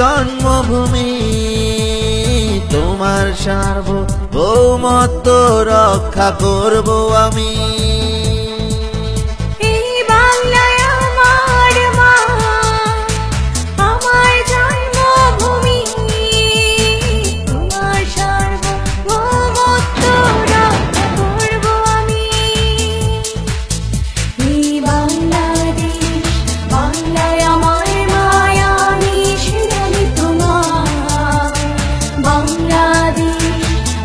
জন্মভূমি, তোমার সার্বভৌমত্ব রক্ষা করব আমি। এই বাংলায় আমার মা, আমার জন্মভূমি, তোমার সার্বভৌমত্ব রক্ষা করব আমি। এই বাংলাদেশ, বাংলায় আমার মায়া, আমি সেনানি তোমার। বাংলাদেশ,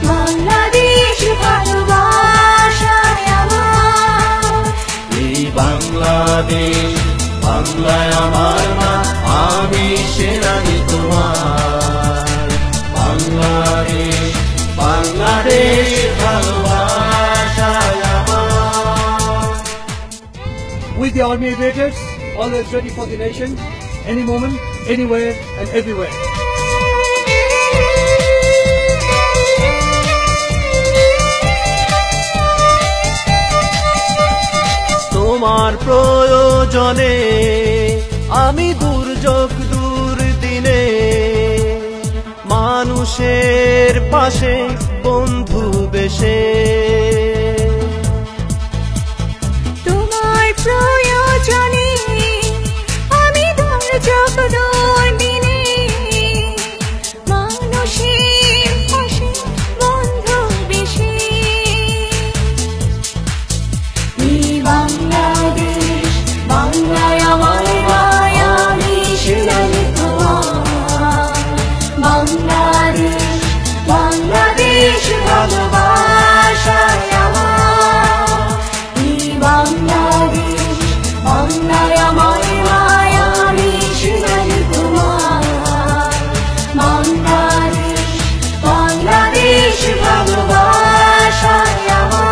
বাংলাদেশ ভালোবাসায় আমার। এই বাংলাদেশ, বাংলায় আমার মা, আমি সেনানি তোমার। বাংলাদেশ, বাংলাদেশ ভালোবাসায় আমার। With the Army Aviators, always ready for the nation, any moment, anywhere and everywhere. তোমার প্রয়োজনে আমি দুর্যোগ দুর্দিনে মানুষের পাশে বন্ধু বেশে। তোমার প্রয়োজনে আমি দুর্যোগ দুর্দিনে মানুষের পাশে বন্ধু বেশে। এই বাংলাদেশ, বাংলায় আমার মায়া, আমি সেনানি তোমার। বাংলাদেশ, বাংলাদেশ ভালোবাসায় আমার। এই বাংলাদেশ, বাংলায় আমার মায়া, আমি সেনানি তোমার। বাংলাদেশ, বাংলাদেশ ভালোবাসায় আমার।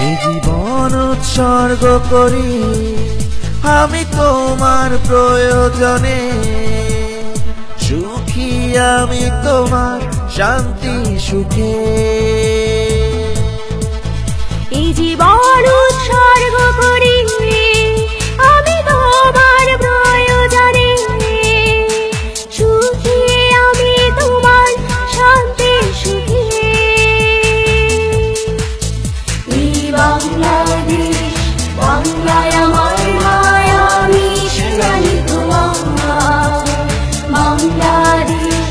এই জীবন উৎসর্গ করি আমি তোমার প্রয়োজনে, সুখী আমি তোমার শান্তি সুখে। এই জীবন উৎসর্গ করি আমি তোমার প্রয়োজনে, সুখী আমি তোমার শান্তি সুখে। এই বাংলাদেশ, বাংলায় আমার মায়া, আমি সেনানি তোমার। বাংলাদেশ,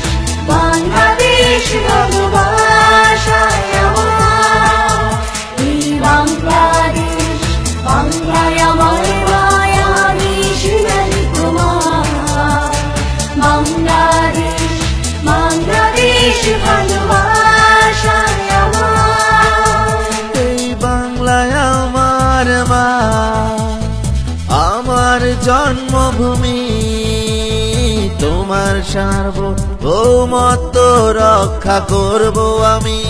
বাংলাদেশ ভালোবাসায় আমার। এই বাংলাদেশ, বাংলায় আমার মায়া, আমি সেনানি তোমার। বাংলাদেশ, বাংলাদেশ ভালোবাসায় আমার। এই বাংলায় আমার মা, আমার জন্মভূমি, তোমার সার্বভৌমত্ব রক্ষা করব আমি।